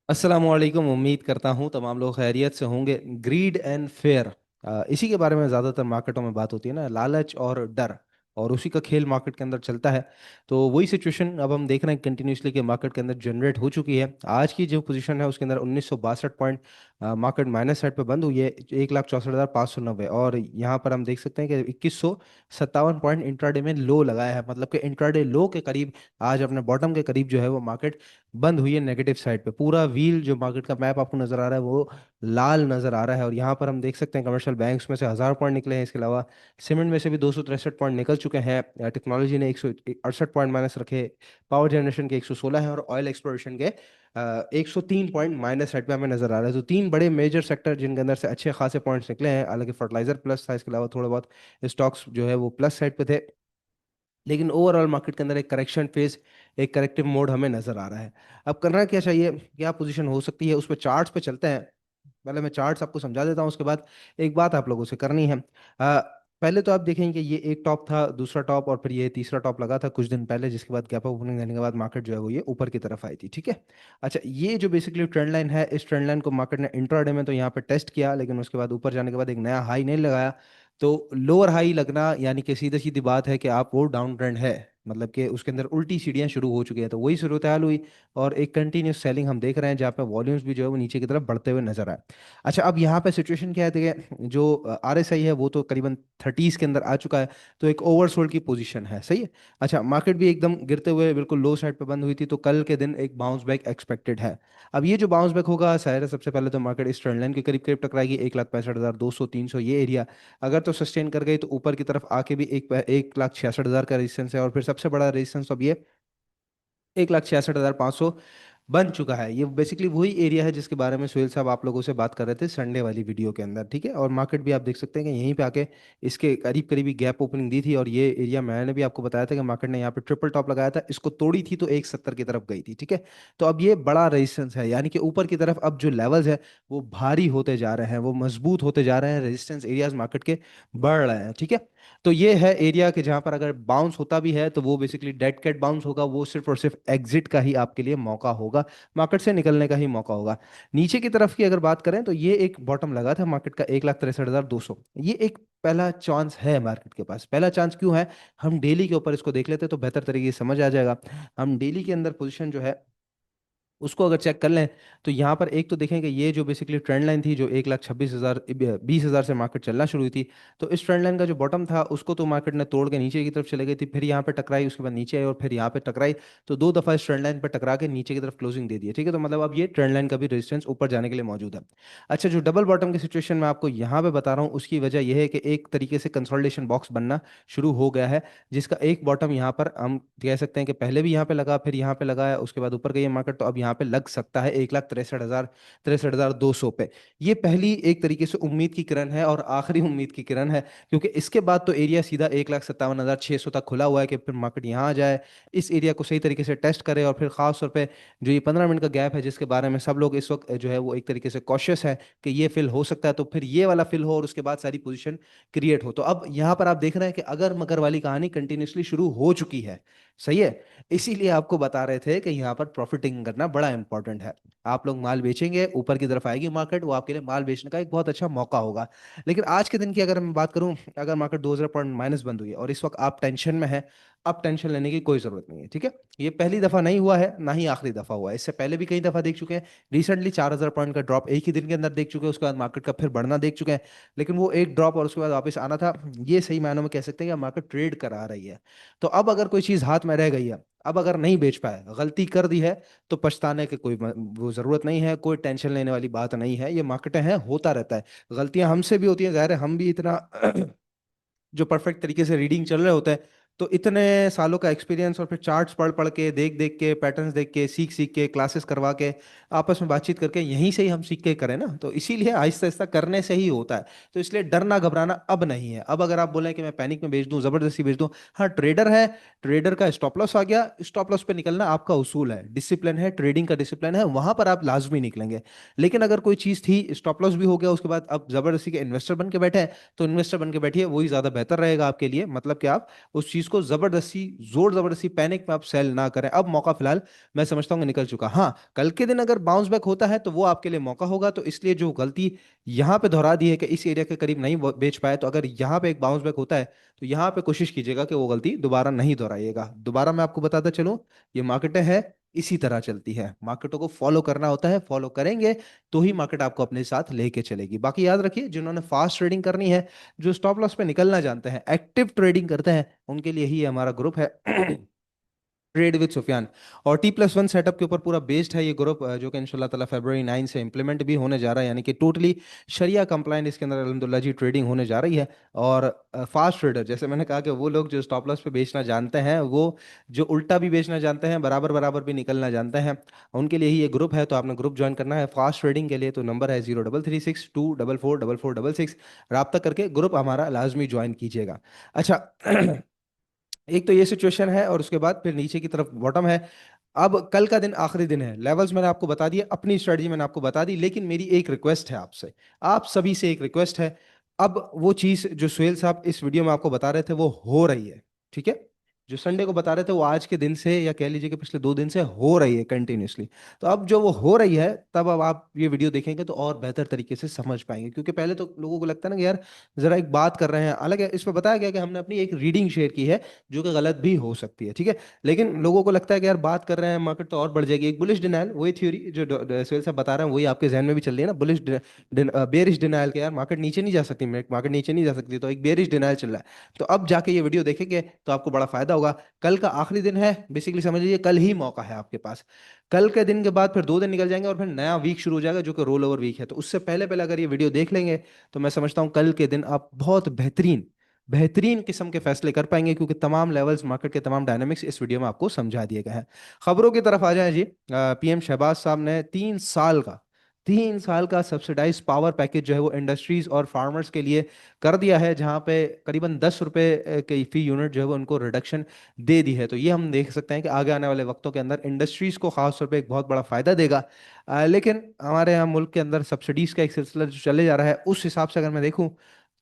अस्सलामुअलैकुम। उम्मीद करता हूँ तमाम लोग खैरियत से होंगे। ग्रीड एंड फेयर, इसी के बारे में ज़्यादातर मार्केटों में बात होती है ना, लालच और डर, और उसी का खेल मार्केट के अंदर चलता है। तो वही सिचुएशन अब हम देख रहे हैं कंटिन्यूसली कि मार्केट के अंदर जनरेट हो चुकी है। आज की जो पोजीशन है उसके अंदर 1962 पॉइंट मार्केट माइनस साइड पे बंद हुई है, 1,64,590। और यहाँ पर हम देख सकते हैं कि 2157 पॉइंट इंट्राडे में लो लगाया है, मतलब कि इंट्राडे लो के करीब, आज अपने बॉटम के करीब जो है वो मार्केट बंद हुई है नेगेटिव साइड पे। पूरा व्हील जो मार्केट का मैप आपको नजर आ रहा है वो लाल नजर आ रहा है। और यहाँ पर हम देख सकते हैं कमर्शियल बैंक्स में से 1000 पॉइंट निकले हैं। इसके अलावा सीमेंट में से भी 263 पॉइंट निकल चुके हैं। टेक्नोलॉजी ने 168 पॉइंट माइनस रखे। पावर जनरेशन के 116 है और ऑयल एक्सप्लोरेशन के 103 पॉइंट माइनस साइड पे हमें नजर आ रहा है। तो तीन बड़े मेजर सेक्टर जिनके अंदर से अच्छे खासे पॉइंट्स निकले हैं। हालांकि फर्टिलाइजर प्लस था, इसके अलावा थोड़ा बहुत स्टॉक्स जो है वो प्लस साइड पे थे। लेकिन ओवरऑल मार्केट के अंदर एक करेक्शन फेज, एक करेक्टिव मोड हमें नजर आ रहा है। अब करना क्या चाहिए, क्या पोजीशन हो सकती है, उस पर चार्ट्स पे चलते हैं। पहले मैं चार्ट्स आपको समझा देता हूँ, उसके बाद एक बात आप लोगों से करनी है। पहले तो आप देखेंगे कि ये एक टॉप था, दूसरा टॉप, और फिर ये तीसरा टॉप लगा था कुछ दिन पहले, जिसके बाद गैप अप ओपनिंग देने के बाद मार्केट जो है वो ये ऊपर की तरफ आई थी। ठीक है। अच्छा, ये जो बेसिकली ट्रेंड लाइन है, इस ट्रेंड लाइन को मार्केट ने इंट्राडे में तो यहाँ पे टेस्ट किया, लेकिन उसके बाद ऊपर जाने के बाद एक नया हाई नहीं लगाया। तो लोअर हाई लगना यानी कि सीधी सीधी बात है कि आप वो डाउन ट्रेंड है, मतलब कि उसके अंदर उल्टी सीढ़ियां शुरू हो चुकी है। तो वही सूरत हाल हुई और एक कंटिन्यूस सेलिंग हम देख रहे हैं, जहाँ पे वॉल्यूम्स भी जो है वो नीचे की तरफ बढ़ते हुए नजर आए। अच्छा, अब यहाँ पे सिचुएशन क्या है, देखिए जो RSI है वो तो करीबन 30s के अंदर आ चुका है। तो एक ओवरसोल्ड की पोजीशन है, सही है। अच्छा, मार्केट भी एकदम गिरते हुए बिल्कुल लो साइड पे बंद हुई थी, तो कल के दिन एक बाउंस बैक एक्सपेक्टेड है। अब ये जो बाउंस बैक होगा, शायद सबसे पहले तो मार्केट इस ट्रेंड लाइन के करीब करीब टकराएगी, 1,65,200 300 ये एरिया। अगर तो सस्टेन कर गई तो ऊपर की तरफ आके भी 1,66,000 का रेजिस्टेंस है। और फिर सबसे बड़ा रेजिस्टेंस अब ये 1,66,500 बन चुका है। ये बेसिकली वही एरिया है जिसके बारे में सुहेल साहब आप लोगों से बात कर रहे थे संडे वाली वीडियो के अंदर। ठीक है। और मार्केट भी आप देख सकते हैं कि यहीं पे आके इसके करीब करीब गैप ओपनिंग दी थी, और ये एरिया मैंने भी आपको बताया था कि मार्केट ने यहाँ पे ट्रिपल टॉप लगाया था, इसको तोड़ी थी तो 170 की तरफ गई थी। ठीक है। तो अब ये बड़ा रेजिस्टेंस है, यानी कि ऊपर की तरफ अब जो लेवल्स है वो भारी होते जा रहे हैं, वो मजबूत होते जा रहे हैं, रेजिस्टेंस एरियाज मार्केट के बढ़ रहे हैं। ठीक है। तो ये है एरिया कि जहां पर अगर बाउंस होता भी है तो वो बेसिकली डेड कैट बाउंस होगा, वो सिर्फ और सिर्फ एग्जिट का ही आपके लिए मौका होगा, मार्केट से निकलने का ही मौका होगा। नीचे की तरफ की अगर बात करें तो ये एक बॉटम लगा था मार्केट का 1,63,200, ये एक पहला चांस है मार्केट के पास। पहला चांस क्यों है, हम डेली के ऊपर इसको देख लेते तो बेहतर तरीके से समझ आ जाएगा। हम डेली के अंदर पोजीशन जो है उसको अगर चेक कर लें तो यहाँ पर एक तो देखें कि ये जो बेसिकली ट्रेंड लाइन थी जो 1,26,000 20,000 से मार्केट चलना शुरू हुई थी, तो इस ट्रेंड लाइन का जो बॉटम था उसको तो मार्केट ने तोड़ के नीचे की तरफ चले गई थी, फिर यहाँ पे टकराई, उसके बाद नीचे आई और फिर यहाँ पे टकराई। तो दो दफा इस ट्रेंड लाइन पर टकरा के नीचे की तरफ क्लोजिंग दे दी है। ठीक है। तो मतलब अब ये ट्रेंड लाइन का भी रेजिस्टेंस ऊपर जाने के लिए मौजूद है। अच्छा, जो डबल बॉटम की सिचुएशन मैं आपको यहाँ पे बता रहा हूँ उसकी वजह यह है कि एक तरीके से कंसोलिडेशन बॉक्स बनना शुरू हो गया है, जिसका एक बॉटम यहाँ पर हम कह सकते हैं कि पहले भी यहाँ पे लगा, फिर यहाँ पे लगा है, उसके बाद ऊपर गई है मार्केट, तो अब यहाँ पे लग सकता है 1,63,000 63,200 पे। ये पहली एक तरीके से उम्मीद की किरण है और आखिरी उम्मीद की किरण है, क्योंकि इसके बाद तो एरिया सीधा 1,57,600 तक खुला हुआ है कि फिर मार्केट यहाँ आ जाए, इस एरिया को सही तरीके से टेस्ट करे, और फिर खास तौर पे जो ये 15 मिनट का गैप है जिसके बारे में सब लोग इस वक्त जो है वो एक तरीके से कॉशियस है कि ये फिल हो सकता है, तो फिर ये वाला फिल हो और उसके बाद सारी पोजीशन क्रिएट हो। तो अब यहाँ पर आप देख रहे हैं कि अगर मगर वाली कहानी कंटिन्यूसली शुरू हो चुकी है, सही है। इसीलिए आपको बता रहे थे कि यहाँ पर प्रॉफिटिंग करना बड़ा इंपॉर्टेंट है। आप लोग माल बेचेंगे, ऊपर की तरफ आएगी मार्केट, वो आपके लिए माल बेचने का एक बहुत अच्छा मौका होगा। लेकिन आज के दिन की अगर मैं बात करूं, अगर मार्केट 2,000 पॉइंट माइनस बंद हुई है और इस वक्त आप टेंशन में है, अब टेंशन लेने की कोई जरूरत नहीं है। ठीक है। ये पहली दफा नहीं हुआ है, ना ही आखिरी दफा हुआ है, इससे पहले भी कई दफा देख चुके हैं। रिसेंटली 4,000 पॉइंट का ड्रॉप एक ही दिन के अंदर देख चुके हैं, उसके बाद मार्केट का फिर बढ़ना देख चुके हैं। लेकिन वो एक ड्रॉप और उसके बाद वापस आना था, ये सही मायनों में कह सकते हैं कि मार्केट ट्रेड करा रही है। तो अब अगर कोई चीज हाथ में रह गई है, अब अगर नहीं बेच पाए, गलती कर दी है, तो पछताने की कोई वो जरूरत नहीं है, कोई टेंशन लेने वाली बात नहीं है। ये मार्केटें हैं, होता रहता है, गलतियां हमसे भी होती हैं, जाहिर है हम भी इतना जो परफेक्ट तरीके से रीडिंग चल रहे होते हैं, तो इतने सालों का एक्सपीरियंस और फिर चार्ट्स पढ़ पढ़ के, देख देख के, पैटर्न्स देख के, सीख सीख के, क्लासेस करवा के, आपस में बातचीत करके यहीं से ही हम सीख के करें ना, तो इसीलिए आहिस्ता आहिस्ता करने से ही होता है। तो इसलिए डरना घबराना अब नहीं है। अब अगर आप बोलें कि मैं पैनिक में बेच दूं, जबरदस्ती बेच दूं, हाँ ट्रेडर है, ट्रेडर का स्टॉप लॉस आ गया, स्टॉप लॉस पे निकलना आपका उसूल है, डिसिप्लिन है, ट्रेडिंग का डिसिप्लिन है, वहां पर आप लाजमी निकलेंगे। लेकिन अगर कोई चीज थी, स्टॉप लॉस भी हो गया, उसके बाद अब जबरदस्ती के इन्वेस्टर बन के बैठे हैं, तो इन्वेस्टर बन के बैठिए, वही ज्यादा बेहतर रहेगा आपके लिए। मतलब कि आप उस चीज इसको जबरदस्ती, जोर जबरदस्ती पैनिक में आप सेल ना करें। अब मौका फिलहाल मैं समझता हूँ कि निकल चुका। हाँ, कल के दिन अगर बाउंस बैक होता है तो वो आपके लिए मौका होगा। तो इसलिए जो गलती यहाँ पे दोहरा दी है कि इस एरिया के करीब नहीं बेच पाए, तो अगर यहाँ पे एक बाउंस बैक होता है तो यहाँ पे कोशिश कीजिएगा कि वो गलती दोबारा नहीं दोहराइएगा। दोबारा मैं आपको बताता चलूं, ये मार्केटें है, इसी तरह चलती है, मार्केटों को फॉलो करना होता है, फॉलो करेंगे तो ही मार्केट आपको अपने साथ लेके चलेगी। बाकी याद रखिए, जिन्होंने फास्ट ट्रेडिंग करनी है, जो स्टॉप लॉस पे निकलना जानते हैं, एक्टिव ट्रेडिंग करते हैं, उनके लिए ही ये हमारा ग्रुप है ट्रेड विद सुफियान। और T+1 सेटअप के ऊपर पूरा बेस्ड है ये ग्रुप, जो कि इंशाल्लाह ताला फरवरी 9 से इंप्लीमेंट भी होने जा रहा है, यानी कि टोटली शरिया कंप्लाइंट इसके अंदर अल्हम्दुलिल्लाह जी ट्रेडिंग होने जा रही है। और फास्ट ट्रेडर, जैसे मैंने कहा कि वो लोग जो स्टॉप लॉस पे बेचना जानते हैं, वो जो उल्टा भी बेचना जानते हैं, बराबर बराबर भी निकलना जानते हैं, उनके लिए ही ये ग्रुप है। तो आपने ग्रुप ज्वाइन करना है फास्ट ट्रेडिंग के लिए, तो नंबर है 033624444466। रब्ता करके ग्रुप हमारा लाजमी ज्वाइन कीजिएगा। अच्छा एक तो ये सिचुएशन है, और उसके बाद फिर नीचे की तरफ बॉटम है। अब कल का दिन आखिरी दिन है, लेवल्स मैंने आपको बता दिए, अपनी स्ट्रेटजी मैंने आपको बता दी, लेकिन मेरी एक रिक्वेस्ट है आपसे, आप सभी से एक रिक्वेस्ट है। अब वो चीज जो सुहेल साहब इस वीडियो में आपको बता रहे थे वो हो रही है, ठीक है? जो संडे को बता रहे थे वो आज के दिन से, या कह लीजिए कि पिछले 2 दिन से हो रही है कंटिन्यूसली। तो अब जो वो हो रही है, तब अब आप ये वीडियो देखेंगे तो और बेहतर तरीके से समझ पाएंगे। क्योंकि पहले तो लोगों को लगता है ना कि यार जरा एक बात कर रहे हैं, अलग है, इसमें बताया गया कि हमने अपनी एक रीडिंग शेयर की है जो कि गलत भी हो सकती है, ठीक है? लेकिन लोगों को लगता है कि यार बात कर रहे हैं, मार्केट तो और बढ़ जाएगी। एक बुलिश डिनायल, वही थ्योरी जो सुहेल साहब बता रहे हैं, वही आपके जहन में भी चल रही है ना, बुलिश बेरिश डिनायल के, यार मार्केट नीचे नहीं जा सकती, मार्केट नीचे नहीं जा सकती, तो एक बेरिश डिनायल चल रहा है। तो अब जाके ये वीडियो देखेंगे तो आपको बड़ा फायदा होगा। कल का आखिरी दिन है, बेसिकली समझ लीजिए कल ही मौका है आपके पास। कल के दिन के बाद फिर 2 दिन निकल जाएंगे और फिर नया वीक शुरू हो जाएगा जो कि रोल ओवर वीक है। तो उससे पहले पहले अगर ये वीडियो देख लेंगे तो मैं समझता हूँ कल के दिन आप बहुत बेहतरीन बेहतरीन किस्म के फैसले कर पाएंगे, क्योंकि तमाम लेवल्स, मार्केट के तमाम डायनामिक्स इस वीडियो में आपको समझा दिए गए हैं। खबरों की तरफ आ जाए जी। पीएम शहबाज साहब ने 3 साल का सब्सिडाइज पावर पैकेज जो है वो इंडस्ट्रीज और फार्मर्स के लिए कर दिया है, जहां पे करीबन 10 रुपए के फी यूनिट जो है वो उनको रिडक्शन दे दी है। तो ये हम देख सकते हैं कि आगे आने वाले वक्तों के अंदर इंडस्ट्रीज को खास तौर पे एक बहुत बड़ा फायदा देगा। लेकिन हमारे यहाँ मुल्क के अंदर सब्सिडीज का एक सिलसिला जो चले जा रहा है, उस हिसाब से अगर मैं देखूं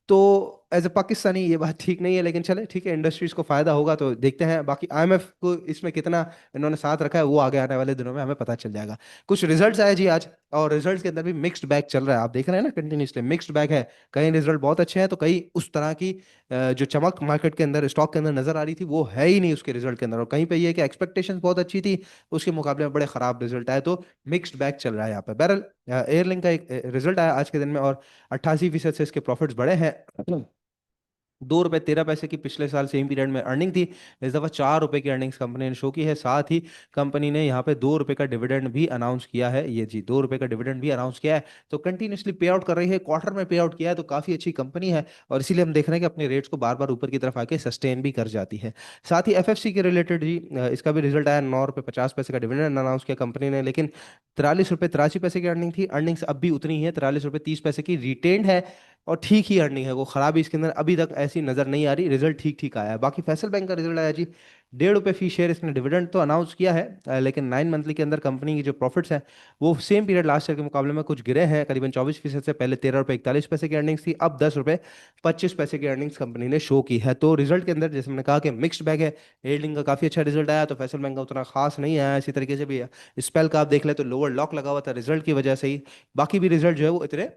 तो एज ए पाकिस्तानी ये बात ठीक नहीं है। लेकिन चले ठीक है, इंडस्ट्रीज को फायदा होगा तो देखते हैं। बाकी आईएमएफ को इसमें कितना इन्होंने साथ रखा है वो आगे आने वाले दिनों में हमें पता चल जाएगा। कुछ रिजल्ट्स आए जी आज, और रिजल्ट्स के अंदर भी मिक्स्ड बैग चल रहा है, आप देख रहे हैं ना, कंटिन्यूसली मिक्स्ड बैग है। कई रिजल्ट बहुत अच्छे हैं तो कई उस तरह की जो चमक मार्केट के अंदर, स्टॉक के अंदर नजर आ रही थी वो है ही नहीं उसके रिजल्ट के अंदर। और कहीं पे ये है कि एक्सपेक्टेशंस बहुत अच्छी थी, उसके मुकाबले में बड़े खराब रिजल्ट आए। तो मिक्स्ड बैग चल रहा है यहाँ पे। बहरहाल एयरलिंक का एक रिजल्ट आया आज के दिन में, और 88% से इसके प्रॉफिट्स बढ़े हैं। ₹2.13 की पिछले साल सेम पीरियड में अर्निंग थी, इस दफा ₹4 की अर्निंग्स कंपनी ने शो की है। साथ ही कंपनी ने यहाँ पे ₹2 का डिविडेंड भी अनाउंस किया है, ये जी ₹2 का डिविडेंड भी अनाउंस किया है। तो कंटिन्यूसली पे आउट कर रही है, क्वार्टर में पे आउट किया है, तो काफी अच्छी कंपनी है। और इसीलिए हम देख रहे हैं कि अपने रेट्स को बार बार ऊपर की तरफ आके सस्टेन भी कर जाती है। साथ ही एफएफसी के रिलेटेड जी, इसका भी रिजल्ट आया, ₹9.50 का डिविडेंड अनाउंस किया कंपनी ने, लेकिन ₹43.83 की अर्निंग थी। अर्निंग्स अब भी उतनी ही है, ₹43.30 की रिटेन्ड है, और ठीक ही अर्निंग है, वो खराबी इसके अंदर अभी तक ऐसी नजर नहीं आ रही। रिजल्ट ठीक ठीक आया है। बाकी फैसल बैंक का रिजल्ट आया जी, ₹1.5 फी शेयर इसने डिविडेंड तो अनाउंस किया है, लेकिन 9 मंथली के अंदर कंपनी की जो प्रॉफिट्स हैं वो सेम पीरियड लास्ट ईयर के मुकाबले में कुछ गिरे हैं, करीबन 24% से। पहले ₹13.41 की अर्निंग्स थी, अब ₹10.25 की अर्निंग्स कंपनी ने शो की है। तो रिजल्ट के अंदर जैसे मैंने कहा कि मिक्स्ड बैग है। एयरलिंक का काफी अच्छा रिजल्ट आया, तो फैसल बैंक का उतना खास नहीं आया। इसी तरीके से भी स्पेल का आप देख ले तो लोअर लॉक लगा हुआ था रिजल्ट की वजह से ही, बाकी भी रिजल्ट जो है वो इतने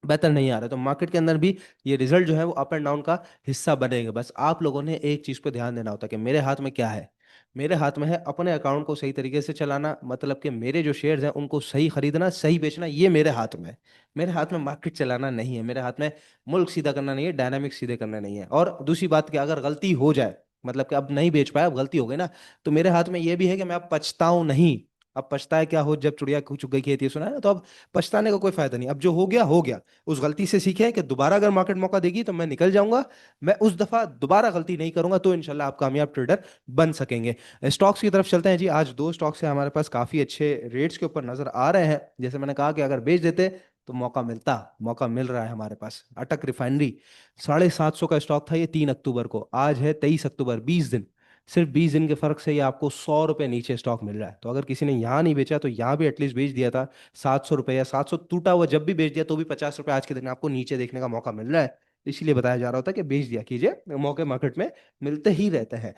बेहतर नहीं आ रहा। तो मार्केट के अंदर भी ये रिजल्ट जो है वो अप एंड डाउन का हिस्सा बनेगा। बस आप लोगों ने एक चीज पे ध्यान देना होता है कि मेरे हाथ में क्या है। मेरे हाथ में है अपने अकाउंट को सही तरीके से चलाना, मतलब कि मेरे जो शेयर्स हैं उनको सही खरीदना, सही बेचना, ये मेरे हाथ में है। मेरे हाथ में मार्केट चलाना नहीं है, मेरे हाथ में मुल्क सीधा करना नहीं है, डायनामिक्स सीधे करना नहीं है। और दूसरी बात कि अगर गलती हो जाए, मतलब कि अब नहीं बेच पाया, अब गलती हो गई ना, तो मेरे हाथ में ये भी है कि मैं अब पछताऊं नहीं। अब पछताए क्या हो जब चिड़िया चुग गई खेत, ये सुना है ना? तो अब पछताने का कोई फायदा नहीं, अब जो हो गया हो गया। उस गलती से सीखे कि दोबारा अगर मार्केट मौका देगी तो मैं निकल जाऊंगा, मैं उस दफा दोबारा गलती नहीं करूंगा, तो इंशाल्लाह आप कामयाब ट्रेडर बन सकेंगे। स्टॉक्स की तरफ चलते हैं जी। आज 2 स्टॉक्स हैं हमारे पास, काफी अच्छे रेट्स के ऊपर नजर आ रहे हैं। जैसे मैंने कहा कि अगर बेच देते तो मौका मिलता, मौका मिल रहा है हमारे पास। अटक रिफाइनरी 750 का स्टॉक था ये 3 अक्टूबर को, आज है 23 अक्टूबर, 20 दिन, सिर्फ 20 दिन के फर्क से ये आपको ₹100 नीचे स्टॉक मिल रहा है। तो अगर किसी ने यहाँ नहीं बेचा तो यहाँ भी एटलीस्ट बेच दिया था। ₹700 या 700 टूटा हुआ जब भी बेच दिया तो भी ₹50 आज के दिन आपको नीचे देखने का मौका मिल रहा है। इसीलिए बताया जा रहा होता है कि बेच दिया कीजिए, मौके मार्केट में मिलते ही रहते हैं।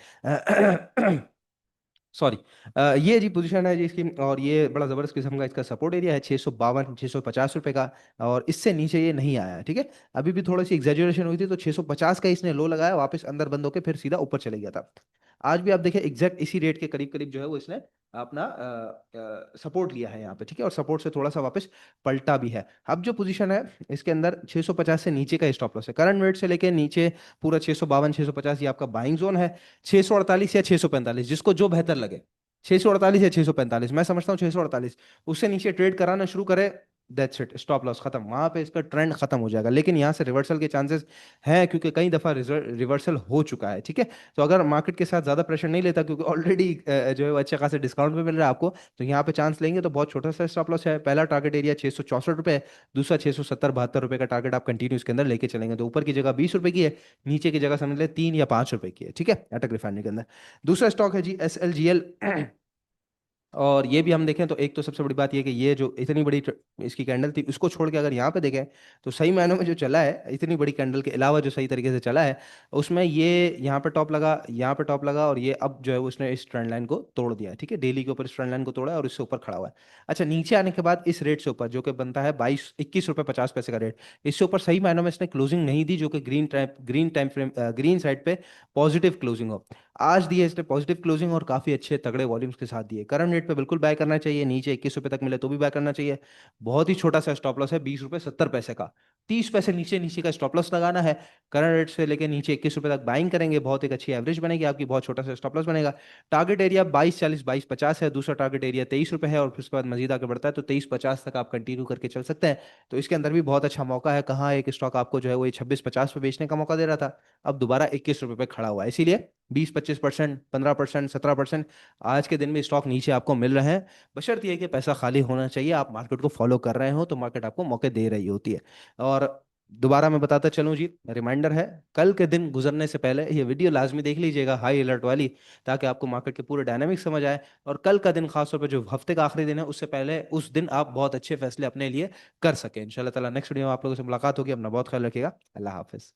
सॉरी। ये जी पोजीशन है जी इसकी, और ये बड़ा जबरदस्त किस्म का इसका सपोर्ट एरिया है, 652 650 रुपए का। और इससे नीचे ये नहीं आया है, ठीक है। अभी भी थोड़ी सी एग्जेजरेशन हुई थी, तो 650 का इसने लो लगाया, वापस अंदर बंद होकर फिर सीधा ऊपर चले गया था। आज भी आप देखें एग्जैक्ट इसी रेट के करीब करीब जो है वो इसने अपना सपोर्ट लिया है यहाँ पे, ठीक है। और सपोर्ट से थोड़ा सा वापस पलटा भी है। अब जो पोजीशन है इसके अंदर 650 से नीचे का स्टॉप लॉस है, करंट रेट से लेके नीचे पूरा 652 650 ये आपका बाइंग जोन है। 648 या 645 जिसको जो बेहतर लगे, 648 या 645, मैं समझता हूँ 648, उससे नीचे ट्रेड कराना शुरू करे, दैट्स इट, स्टॉप लॉस खत्म, वहां पे इसका ट्रेंड खत्म हो जाएगा। लेकिन यहाँ से रिवर्सल के चांसेस हैं, क्योंकि कई दफा रिवर्सल हो चुका है, ठीक है। तो अगर मार्केट के साथ ज्यादा प्रेशर नहीं लेता, क्योंकि ऑलरेडी जो है वो अच्छे खासे डिस्काउंट पे मिल रहा है आपको, तो यहाँ पे चांस लेंगे तो बहुत छोटा सा स्टॉप लॉस है। पहला टारगेट एरिया 664 रुपए है, दूसरा 670 72 रुपए का टारगेट आप कंटिन्यू इसके अंदर लेके चलेंगे, तो ऊपर की जगह 20 रुपए की है, नीचे की जगह समझ ले 3 या 5 रुपए की है, ठीक है, अटक रिफाइनरी के अंदर। दूसरा स्टॉक है जी SLGL। और ये भी हम देखें तो एक तो सबसे बड़ी बात ये है कि ये जो इतनी बड़ी इसकी कैंडल थी, उसको छोड़ के अगर यहाँ पे देखें तो सही मायनों में जो चला है, इतनी बड़ी कैंडल के अलावा जो सही तरीके से चला है, उसमें ये यहाँ पे टॉप लगा, यहाँ पे टॉप लगा, और ये अब जो है वो उसने इस ट्रेंड लाइन को तोड़ दिया है, ठीक है। डेली के ऊपर इस ट्रेंड लाइन को तोड़ा है और इससे ऊपर खड़ा हुआ है। अच्छा, नीचे आने के बाद इस रेट से ऊपर जो कि बनता है 21 21 रुपए 50 पैसे का रेट, इससे ऊपर सही मायनों में इसने क्लोजिंग नहीं दी, जो कि green time frame green side पे पॉजिटिव क्लोजिंग हो। आज दिए इसने पॉजिटिव क्लोजिंग और काफी अच्छे तगड़े वॉल्यूम्स के साथ दिए। करंट रेट पे बिल्कुल बाय करना चाहिए, नीचे 21 रुपए तक मिले तो भी बाय करना चाहिए। बहुत ही छोटा सा स्टॉप लॉस है, 20 रुपए 70 पैसे का, 30 पैसे नीचे नीचे का स्टॉप लॉस लगाना है। करंट रेट से लेके नीचे 21 रुपए तक बाइंग करेंगे, बहुत एक अच्छी एवरेज बनेगी आपकी, बहुत छोटा सा स्टॉप लॉस बनेगा। टारगेट एरिया 22 40 22 50 है, दूसरा टारगेट एरिया 23 रुपए है, और फिर उसके बाद मजीद आगे बढ़ता है तो 23 50 तक आप कंटिन्यू करके चल सकते हैं। तो इसके अंदर भी बहुत अच्छा मौका है। कहाँ एक स्टॉक आपको जो है वो 26 50 पे बेचने का मौका दे रहा था, अब दोबारा 21 रुपए पे खड़ा हुआ है, इसीलिए 20 25% 15% 17% आज के दिन में स्टॉक नीचे आपको मिल रहे हैं। बशर्ते ये कि पैसा खाली होना चाहिए, आप मार्केट को फॉलो कर रहे हो तो मार्केट आपको मौके दे रही होती है। और दोबारा मैं बताता चलूं जी, रिमाइंडर है, कल के दिन गुजरने से पहले ये वीडियो लाजमी देख लीजिएगा, हाई अलर्ट वाली, ताकि आपको मार्केट के पूरे डायनामिक्स समझ आए। और कल का दिन खासतौर पर जो हफ्ते का आखिरी दिन है, उससे पहले उस दिन आप बहुत अच्छे फैसले अपने लिए कर सकें। इंशाल्लाह ताला नेक्स्ट वीडियो में आप लोगों से मुलाकात होगी। अपना बहुत ख्याल रखिएगा। अल्लाह हाफिज।